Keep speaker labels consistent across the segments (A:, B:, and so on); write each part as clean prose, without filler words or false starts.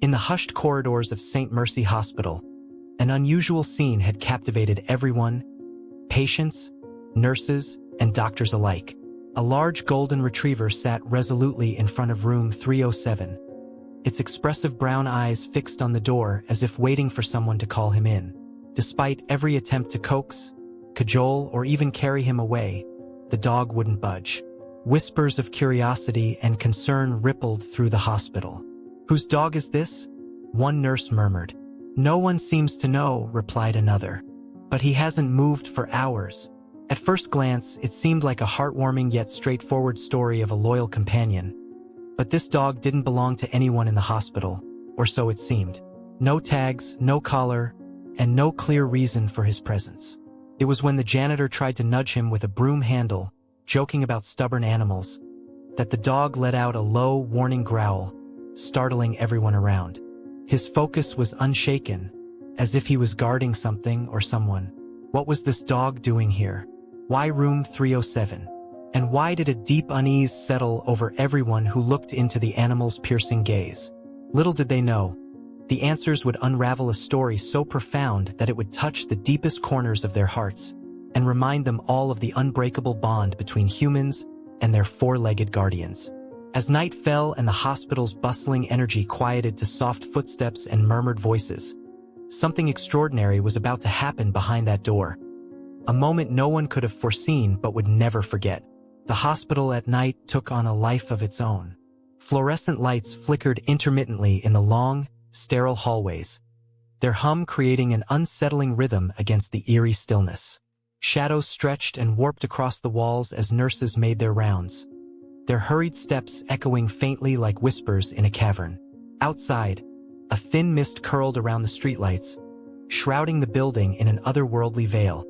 A: In the hushed corridors of St. Mercy Hospital, an unusual scene had captivated everyone, patients, nurses, and doctors alike. A large golden retriever sat resolutely in front of room 307, its expressive brown eyes fixed on the door as if waiting for someone to call him in. Despite every attempt to coax, cajole, or even carry him away, the dog wouldn't budge. Whispers of curiosity and concern rippled through the hospital. "Whose dog is this?" one nurse murmured. "No one seems to know," replied another. "But he hasn't moved for hours." At first glance, it seemed like a heartwarming yet straightforward story of a loyal companion. But this dog didn't belong to anyone in the hospital, or so it seemed. No tags, no collar, and no clear reason for his presence. It was when the janitor tried to nudge him with a broom handle, joking about stubborn animals, that the dog let out a low, warning growl, startling everyone around. His focus was unshaken, as if he was guarding something or someone. What was this dog doing here? Why room 307? And why did a deep unease settle over everyone who looked into the animal's piercing gaze? Little did they know, the answers would unravel a story so profound that it would touch the deepest corners of their hearts and remind them all of the unbreakable bond between humans and their four-legged guardians. As night fell and the hospital's bustling energy quieted to soft footsteps and murmured voices, something extraordinary was about to happen behind that door. A moment no one could have foreseen but would never forget. The hospital at night took on a life of its own. Fluorescent lights flickered intermittently in the long, sterile hallways, their hum creating an unsettling rhythm against the eerie stillness. Shadows stretched and warped across the walls as nurses made their rounds, their hurried steps echoing faintly like whispers in a cavern. Outside, a thin mist curled around the streetlights, shrouding the building in an otherworldly veil,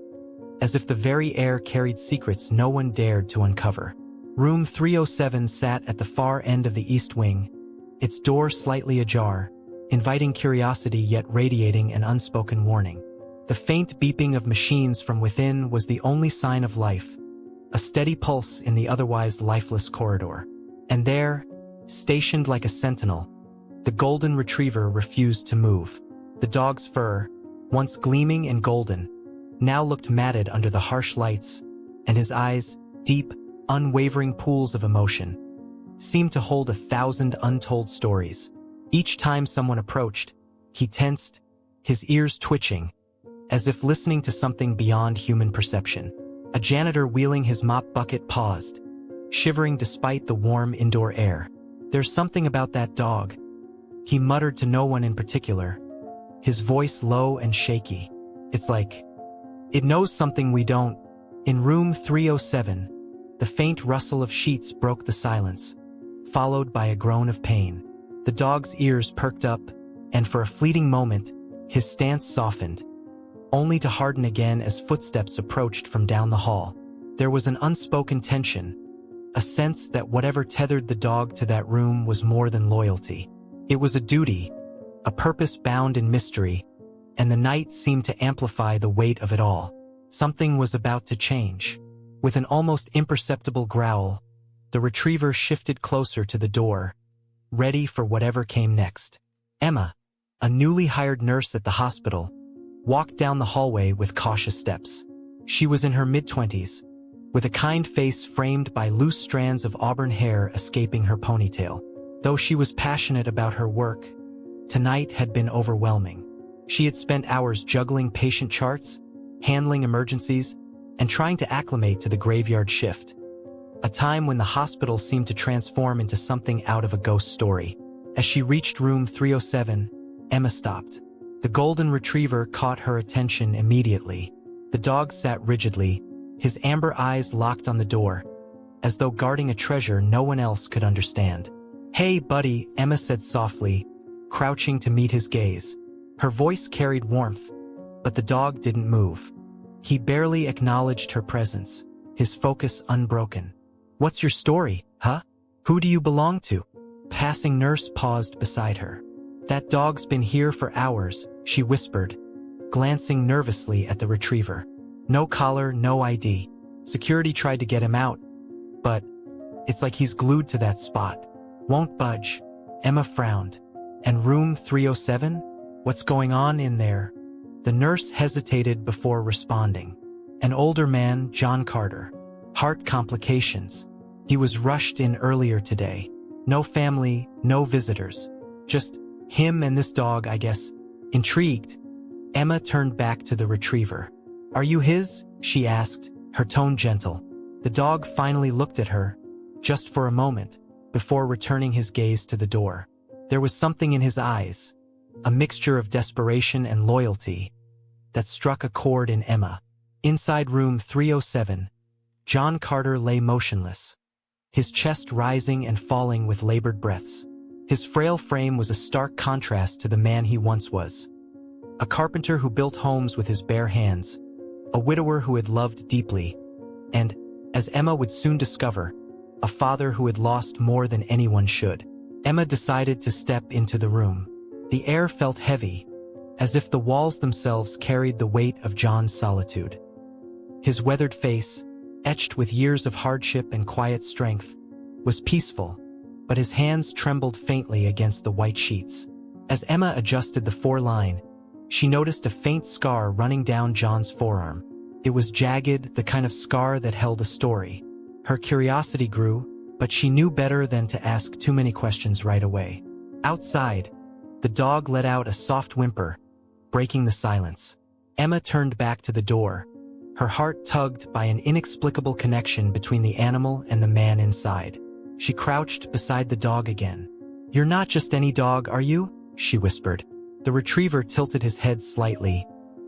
A: as if the very air carried secrets no one dared to uncover. Room 307 sat at the far end of the east wing, its door slightly ajar, inviting curiosity yet radiating an unspoken warning. The faint beeping of machines from within was the only sign of life, a steady pulse in the otherwise lifeless corridor. And there, stationed like a sentinel, the golden retriever refused to move. The dog's fur, once gleaming and golden, now looked matted under the harsh lights, and his eyes, deep, unwavering pools of emotion, seemed to hold 1,000 untold stories. Each time someone approached, he tensed, his ears twitching, as if listening to something beyond human perception. A janitor wheeling his mop bucket paused, shivering despite the warm indoor air. "There's something about that dog," he muttered to no one in particular, his voice low and shaky. "It's like it knows something we don't." In room 307, the faint rustle of sheets broke the silence, followed by a groan of pain. The dog's ears perked up, and for a fleeting moment, his stance softened, only to harden again as footsteps approached from down the hall. There was an unspoken tension, a sense that whatever tethered the dog to that room was more than loyalty. It was a duty, a purpose bound in mystery, and the night seemed to amplify the weight of it all. Something was about to change. With an almost imperceptible growl, the retriever shifted closer to the door, ready for whatever came next. Emma, a newly hired nurse at the hospital, walked down the hallway with cautious steps. She was in her mid-20s, with a kind face framed by loose strands of auburn hair escaping her ponytail. Though she was passionate about her work, tonight had been overwhelming. She had spent hours juggling patient charts, handling emergencies, and trying to acclimate to the graveyard shift, a time when the hospital seemed to transform into something out of a ghost story. As she reached room 307, Emma stopped. The golden retriever caught her attention immediately. The dog sat rigidly, his amber eyes locked on the door, as though guarding a treasure no one else could understand. "Hey, buddy," Emma said softly, crouching to meet his gaze. Her voice carried warmth, but the dog didn't move. He barely acknowledged her presence, his focus unbroken. "What's your story, huh? Who do you belong to?" Passing nurse paused beside her. "That dog's been here for hours," she whispered, glancing nervously at the retriever. "No collar, no ID. Security tried to get him out, but it's like he's glued to that spot. Won't budge." Emma frowned. And room 307? What's going on in there? The nurse hesitated before responding. An older man, John Carter. Heart complications. He was rushed in earlier today. No family, no visitors. Just him and this dog, I guess. Intrigued, Emma turned back to the retriever. "Are you his?" she asked, her tone gentle. The dog finally looked at her, just for a moment, before returning his gaze to the door. There was something in his eyes, a mixture of desperation and loyalty, that struck a chord in Emma. Inside room 307, John Carter lay motionless, his chest rising and falling with labored breaths. His frail frame was a stark contrast to the man he once was. A carpenter who built homes with his bare hands, a widower who had loved deeply, and, as Emma would soon discover, a father who had lost more than anyone should. Emma decided to step into the room. The air felt heavy, as if the walls themselves carried the weight of John's solitude. His weathered face, etched with years of hardship and quiet strength, was peaceful, but his hands trembled faintly against the white sheets. As Emma adjusted the foreline, she noticed a faint scar running down John's forearm. It was jagged, the kind of scar that held a story. Her curiosity grew, but she knew better than to ask too many questions right away. Outside, the dog let out a soft whimper, breaking the silence. Emma turned back to the door, her heart tugged by an inexplicable connection between the animal and the man inside. She crouched beside the dog again. "You're not just any dog, are you?" she whispered. The retriever tilted his head slightly,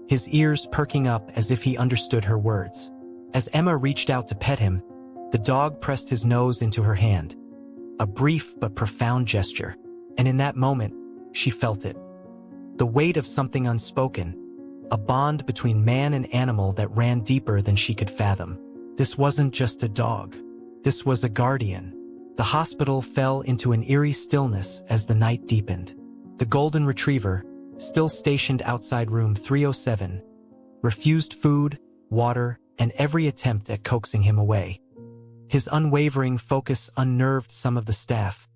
A: his ears perking up as if he understood her words. As Emma reached out to pet him, the dog pressed his nose into her hand. A brief but profound gesture, and in that moment, she felt it. The weight of something unspoken, a bond between man and animal that ran deeper than she could fathom. This wasn't just a dog. This was a guardian. The hospital fell into an eerie stillness as the night deepened. The golden retriever, still stationed outside room 307, refused food, water, and every attempt at coaxing him away. His unwavering focus unnerved some of the staff,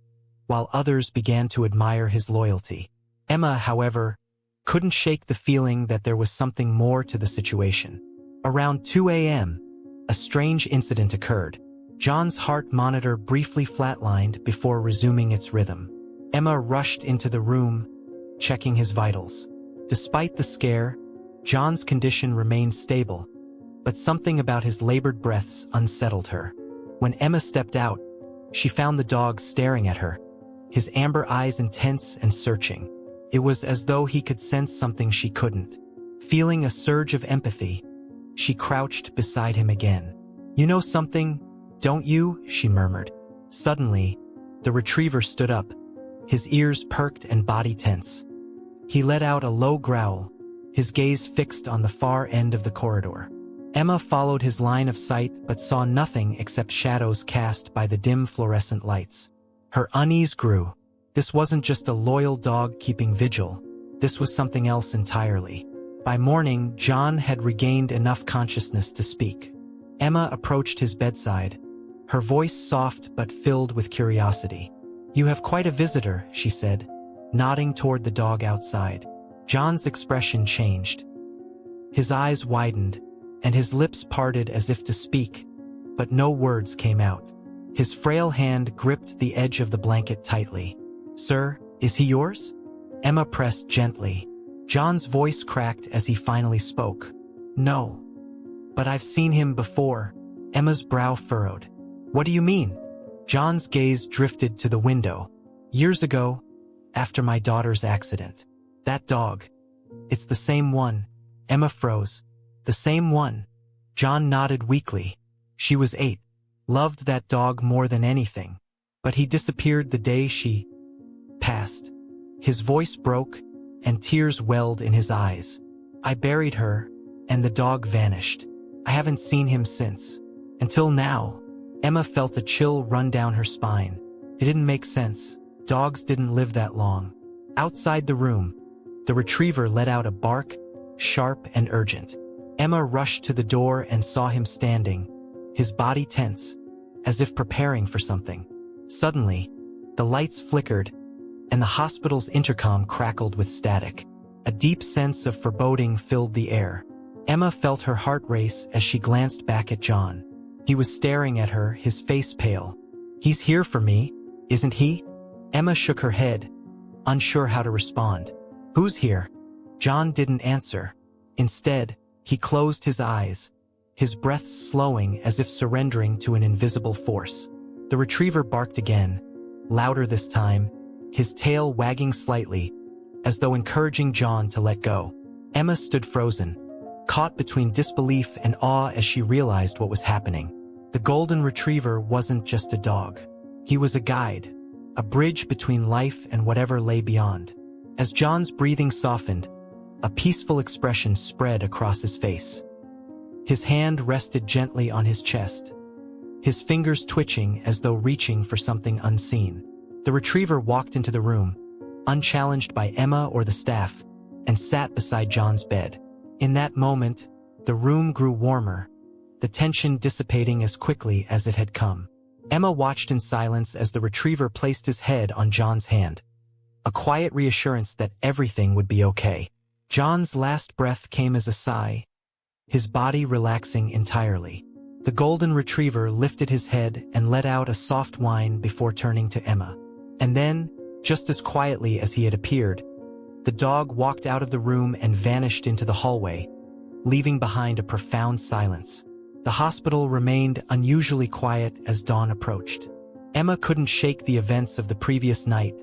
A: while others began to admire his loyalty. Emma, however, couldn't shake the feeling that there was something more to the situation. Around 2 a.m., a strange incident occurred. John's heart monitor briefly flatlined before resuming its rhythm. Emma rushed into the room, checking his vitals. Despite the scare, John's condition remained stable, but something about his labored breaths unsettled her. When Emma stepped out, she found the dog staring at her, his amber eyes intense and searching. It was as though he could sense something she couldn't. Feeling a surge of empathy, she crouched beside him again. "You know something, don't you?" she murmured. Suddenly, the retriever stood up, his ears perked and body tense. He let out a low growl, his gaze fixed on the far end of the corridor. Emma followed his line of sight but saw nothing except shadows cast by the dim fluorescent lights. Her unease grew. This wasn't just a loyal dog keeping vigil. This was something else entirely. By morning, John had regained enough consciousness to speak. Emma approached his bedside, her voice soft but filled with curiosity. "You have quite a visitor," she said, nodding toward the dog outside. John's expression changed. His eyes widened, and his lips parted as if to speak, but no words came out. His frail hand gripped the edge of the blanket tightly. "Sir, is he yours?" Emma pressed gently. John's voice cracked as he finally spoke. "No. But I've seen him before." Emma's brow furrowed. "What do you mean?" John's gaze drifted to the window. "Years ago, after my daughter's accident. That dog. It's the same one." Emma froze. "The same one." John nodded weakly. "She was 8. Loved that dog more than anything. But he disappeared the day she passed." His voice broke, and tears welled in his eyes. "I buried her, and the dog vanished. I haven't seen him since. Until now." Emma felt a chill run down her spine. It didn't make sense. Dogs didn't live that long. Outside the room, the retriever let out a bark, sharp and urgent. Emma rushed to the door and saw him standing, his body tense, as if preparing for something. Suddenly, the lights flickered, and the hospital's intercom crackled with static. A deep sense of foreboding filled the air. Emma felt her heart race as she glanced back at John. He was staring at her, his face pale. "He's here for me, isn't he?" Emma shook her head, unsure how to respond. "Who's here?" John didn't answer. Instead, he closed his eyes, his breath slowing as if surrendering to an invisible force. The retriever barked again, louder this time, his tail wagging slightly, as though encouraging John to let go. Emma stood frozen, caught between disbelief and awe as she realized what was happening. The golden retriever wasn't just a dog. He was a guide, a bridge between life and whatever lay beyond. As John's breathing softened, a peaceful expression spread across his face. His hand rested gently on his chest, his fingers twitching as though reaching for something unseen. The retriever walked into the room, unchallenged by Emma or the staff, and sat beside John's bed. In that moment, the room grew warmer, the tension dissipating as quickly as it had come. Emma watched in silence as the retriever placed his head on John's hand, a quiet reassurance that everything would be okay. John's last breath came as a sigh, his body relaxing entirely. The golden retriever lifted his head and let out a soft whine before turning to Emma. And then, just as quietly as he had appeared, the dog walked out of the room and vanished into the hallway, leaving behind a profound silence. The hospital remained unusually quiet as dawn approached. Emma couldn't shake the events of the previous night,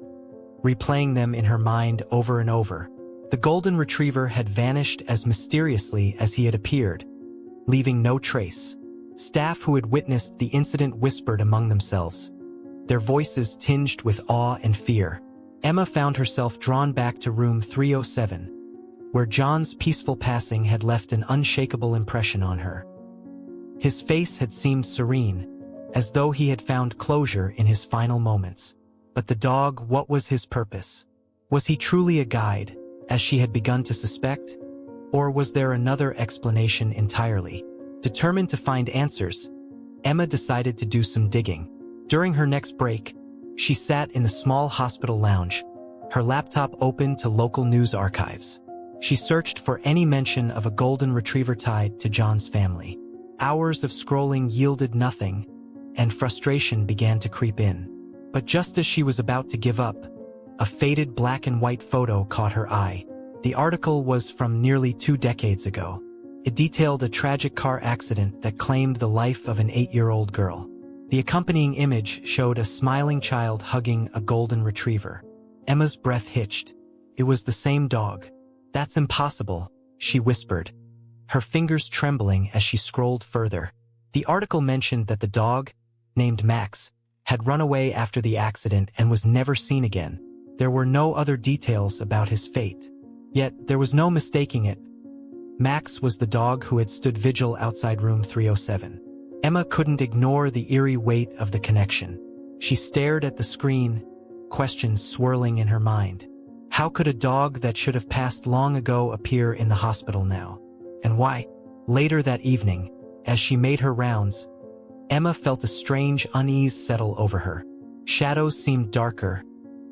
A: replaying them in her mind over and over. The golden retriever had vanished as mysteriously as he had appeared, leaving no trace. Staff who had witnessed the incident whispered among themselves, their voices tinged with awe and fear. Emma found herself drawn back to room 307, where John's peaceful passing had left an unshakable impression on her. His face had seemed serene, as though he had found closure in his final moments. But the dog, what was his purpose? Was he truly a guide, as she had begun to suspect? Or was there another explanation entirely? Determined to find answers, Emma decided to do some digging. During her next break, she sat in the small hospital lounge, her laptop open to local news archives. She searched for any mention of a golden retriever tied to John's family. Hours of scrolling yielded nothing, and frustration began to creep in. But just as she was about to give up, a faded black and white photo caught her eye. The article was from nearly 2 decades ago. It detailed a tragic car accident that claimed the life of an 8-year-old girl. The accompanying image showed a smiling child hugging a golden retriever. Emma's breath hitched. It was the same dog. "That's impossible," she whispered, her fingers trembling as she scrolled further. The article mentioned that the dog, named Max, had run away after the accident and was never seen again. There were no other details about his fate. Yet there was no mistaking it. Max was the dog who had stood vigil outside room 307. Emma couldn't ignore the eerie weight of the connection. She stared at the screen, questions swirling in her mind. How could a dog that should have passed long ago appear in the hospital now? And why? Later that evening, as she made her rounds, Emma felt a strange unease settle over her. Shadows seemed darker,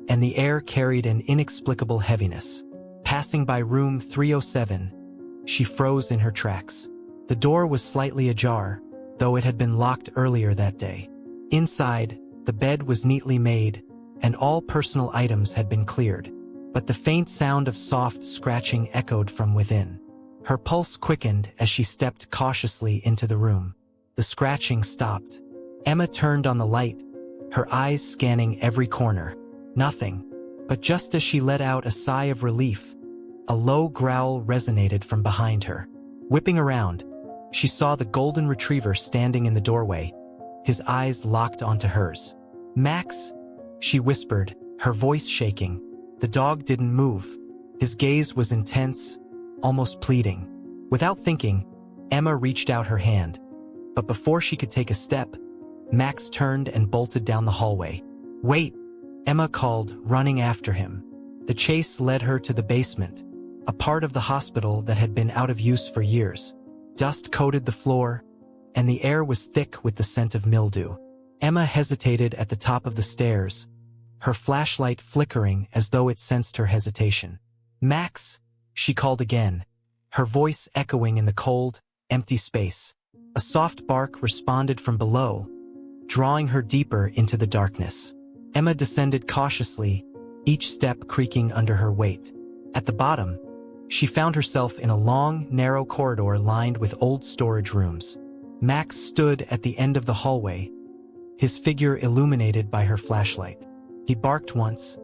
A: and the air carried an inexplicable heaviness. Passing by room 307, she froze in her tracks. The door was slightly ajar, though it had been locked earlier that day. Inside, the bed was neatly made, and all personal items had been cleared. But the faint sound of soft scratching echoed from within. Her pulse quickened as she stepped cautiously into the room. The scratching stopped. Emma turned on the light, her eyes scanning every corner. Nothing. But just as she let out a sigh of relief, a low growl resonated from behind her. Whipping around, she saw the golden retriever standing in the doorway, his eyes locked onto hers. "Max?" she whispered, her voice shaking. The dog didn't move. His gaze was intense, almost pleading. Without thinking, Emma reached out her hand. But before she could take a step, Max turned and bolted down the hallway. "Wait!" Emma called, running after him. The chase led her to the basement, a part of the hospital that had been out of use for years. Dust coated the floor, and the air was thick with the scent of mildew. Emma hesitated at the top of the stairs, her flashlight flickering as though it sensed her hesitation. "Max," she called again, her voice echoing in the cold, empty space. A soft bark responded from below, drawing her deeper into the darkness. Emma descended cautiously, each step creaking under her weight. At the bottom, she found herself in a long, narrow corridor lined with old storage rooms. Max stood at the end of the hallway, his figure illuminated by her flashlight. He barked once,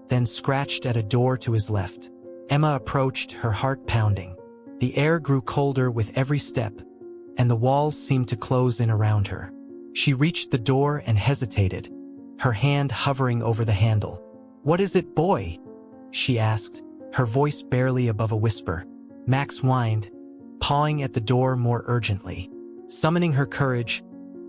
A: then scratched at a door to his left. Emma approached, her heart pounding. The air grew colder with every step, and the walls seemed to close in around her. She reached the door and hesitated, her hand hovering over the handle. "What is it, boy?" she asked, her voice barely above a whisper. Max whined, pawing at the door more urgently. Summoning her courage,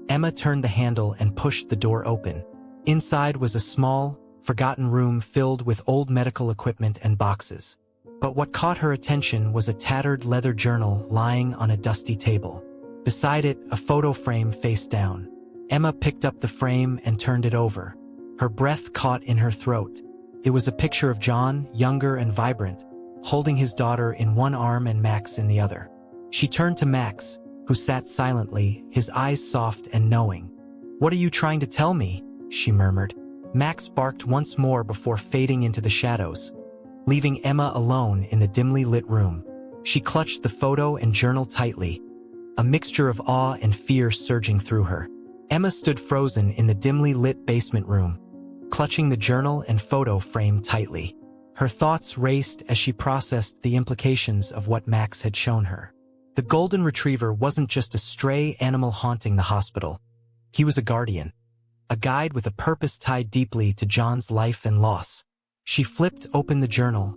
A: Emma turned the handle and pushed the door open. Inside was a small, forgotten room filled with old medical equipment and boxes. But what caught her attention was a tattered leather journal lying on a dusty table. Beside it, a photo frame face down. Emma picked up the frame and turned it over. Her breath caught in her throat. It was a picture of John, younger and vibrant, holding his daughter in one arm and Max in the other. She turned to Max, who sat silently, his eyes soft and knowing. "What are you trying to tell me?" she murmured. Max barked once more before fading into the shadows, leaving Emma alone in the dimly lit room. She clutched the photo and journal tightly, a mixture of awe and fear surging through her. Emma stood frozen in the dimly lit basement room, clutching the journal and photo frame tightly. Her thoughts raced as she processed the implications of what Max had shown her. The golden retriever wasn't just a stray animal haunting the hospital. He was a guardian, a guide with a purpose tied deeply to John's life and loss. She flipped open the journal,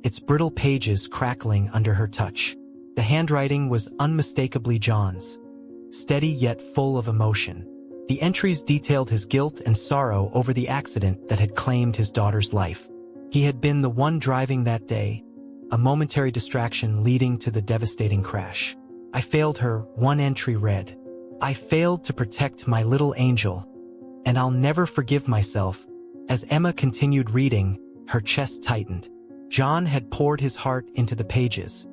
A: its brittle pages crackling under her touch. The handwriting was unmistakably John's, steady yet full of emotion. The entries detailed his guilt and sorrow over the accident that had claimed his daughter's life. He had been the one driving that day, a momentary distraction leading to the devastating crash. "I failed her," one entry read. "I failed to protect my little angel, and I'll never forgive myself." As Emma continued reading, her chest tightened. John had poured his heart into the pages,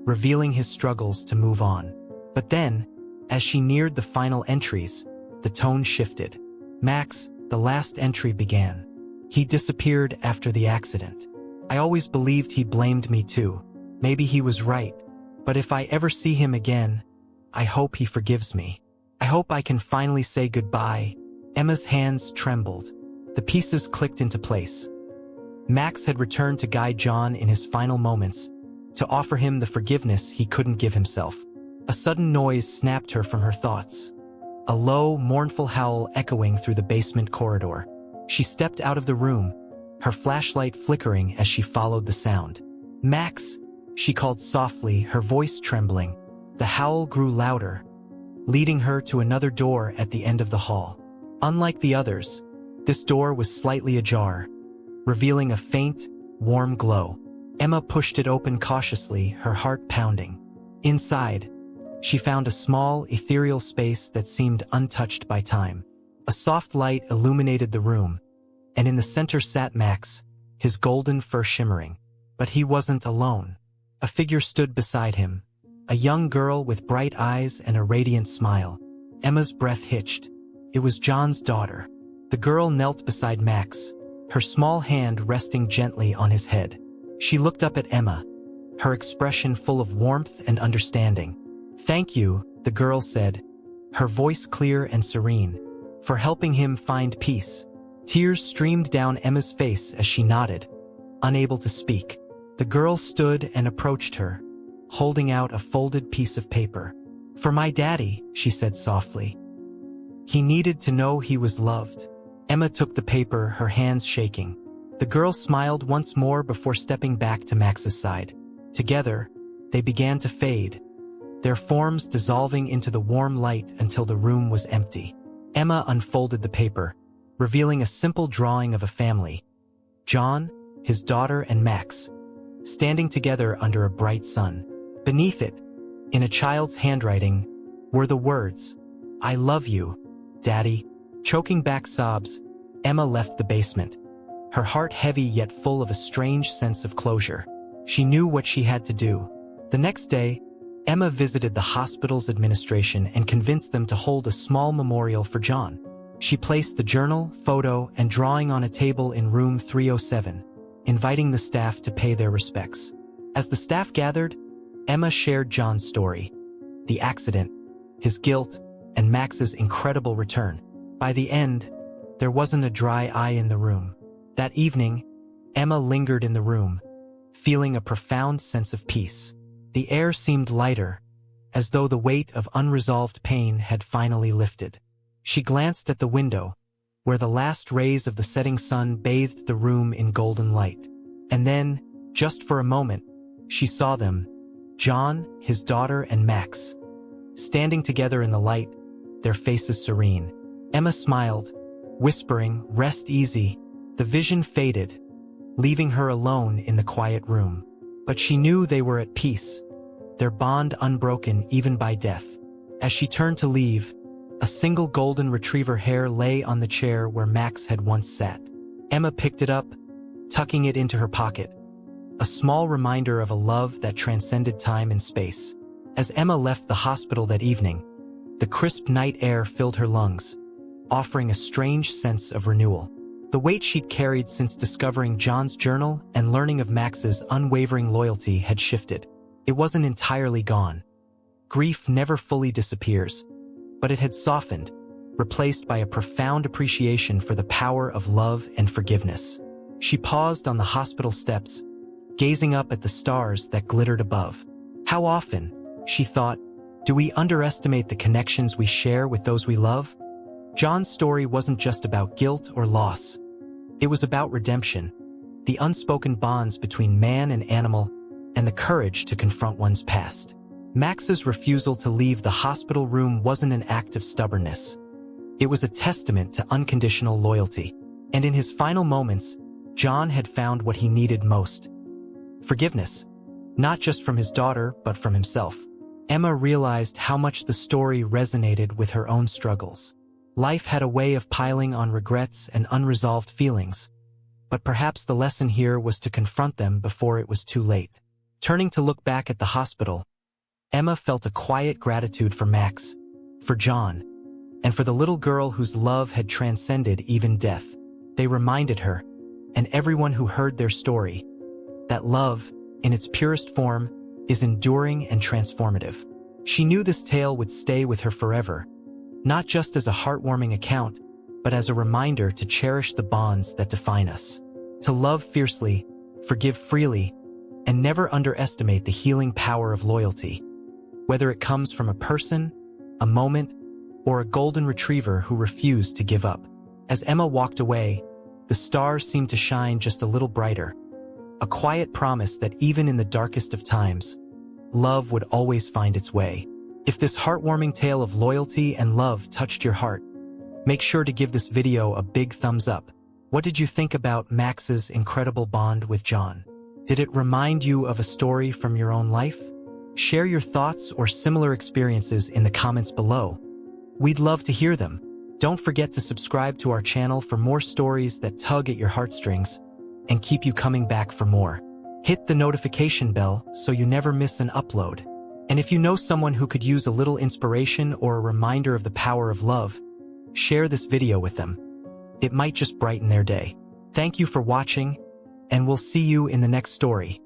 A: revealing his struggles to move on. But then, as she neared the final entries, the tone shifted. "Max," the last entry began. "He disappeared after the accident. I always believed he blamed me too. Maybe he was right. But if I ever see him again, I hope he forgives me. I hope I can finally say goodbye." Emma's hands trembled. The pieces clicked into place. Max had returned to guide John in his final moments, to offer him the forgiveness he couldn't give himself. A sudden noise snapped her from her thoughts. A low, mournful howl echoing through the basement corridor. She stepped out of the room, her flashlight flickering as she followed the sound. "Max," she called softly, her voice trembling. The howl grew louder, leading her to another door at the end of the hall. Unlike the others, this door was slightly ajar, revealing a faint, warm glow. Emma pushed it open cautiously, her heart pounding. Inside, she found a small, ethereal space that seemed untouched by time. A soft light illuminated the room, and in the center sat Max, his golden fur shimmering. But he wasn't alone. A figure stood beside him, a young girl with bright eyes and a radiant smile. Emma's breath hitched. It was John's daughter. The girl knelt beside Max, her small hand resting gently on his head. She looked up at Emma, her expression full of warmth and understanding. "Thank you," the girl said, her voice clear and serene, "for helping him find peace." Tears streamed down Emma's face as she nodded, unable to speak. The girl stood and approached her, holding out a folded piece of paper. "For my daddy," she said softly. "He needed to know he was loved." Emma took the paper, her hands shaking. The girl smiled once more before stepping back to Max's side. Together, they began to fade, their forms dissolving into the warm light until the room was empty. Emma unfolded the paper, revealing a simple drawing of a family. John, his daughter, and Max, standing together under a bright sun. Beneath it, in a child's handwriting, were the words, "I love you, Daddy." Choking back sobs, Emma left the basement. her heart heavy yet full of a strange sense of closure. She knew what she had to do. The next day, Emma visited the hospital's administration and convinced them to hold a small memorial for John. She placed the journal, photo, and drawing on a table in room 307, inviting the staff to pay their respects. As the staff gathered, Emma shared John's story, the accident, his guilt, and Max's incredible return. By the end, there wasn't a dry eye in the room. That evening, Emma lingered in the room, feeling a profound sense of peace. The air seemed lighter, as though the weight of unresolved pain had finally lifted. She glanced at the window, where the last rays of the setting sun bathed the room in golden light. And then, just for a moment, she saw them, John, his daughter, and Max, standing together in the light, their faces serene. Emma smiled, whispering, "Rest easy." The vision faded, leaving her alone in the quiet room. But she knew they were at peace, their bond unbroken even by death. As she turned to leave, a single golden retriever hair lay on the chair where Max had once sat. Emma picked it up, tucking it into her pocket, a small reminder of a love that transcended time and space. As Emma left the hospital that evening, the crisp night air filled her lungs, offering a strange sense of renewal. The weight she'd carried since discovering John's journal and learning of Max's unwavering loyalty had shifted. It wasn't entirely gone. Grief never fully disappears, but it had softened, replaced by a profound appreciation for the power of love and forgiveness. She paused on the hospital steps, gazing up at the stars that glittered above. How often, she thought, do we underestimate the connections we share with those we love? John's story wasn't just about guilt or loss. It was about redemption, the unspoken bonds between man and animal, and the courage to confront one's past. Max's refusal to leave the hospital room wasn't an act of stubbornness. It was a testament to unconditional loyalty. And in his final moments, John had found what he needed most: forgiveness, not just from his daughter, but from himself. Emma realized how much the story resonated with her own struggles. Life had a way of piling on regrets and unresolved feelings, but perhaps the lesson here was to confront them before it was too late. Turning to look back at the hospital, Emma felt a quiet gratitude for Max, for John, and for the little girl whose love had transcended even death. They reminded her, and everyone who heard their story, that love, in its purest form, is enduring and transformative. She knew this tale would stay with her forever, not just as a heartwarming account, but as a reminder to cherish the bonds that define us. To love fiercely, forgive freely, and never underestimate the healing power of loyalty. Whether it comes from a person, a moment, or a golden retriever who refused to give up. As Emma walked away, the stars seemed to shine just a little brighter, a quiet promise that even in the darkest of times, love would always find its way. If this heartwarming tale of loyalty and love touched your heart, make sure to give this video a big thumbs up. What did you think about Max's incredible bond with John? Did it remind you of a story from your own life? Share your thoughts or similar experiences in the comments below. We'd love to hear them. Don't forget to subscribe to our channel for more stories that tug at your heartstrings and keep you coming back for more. Hit the notification bell so you never miss an upload. And if you know someone who could use a little inspiration or a reminder of the power of love, share this video with them. It might just brighten their day. Thank you for watching, and we'll see you in the next story.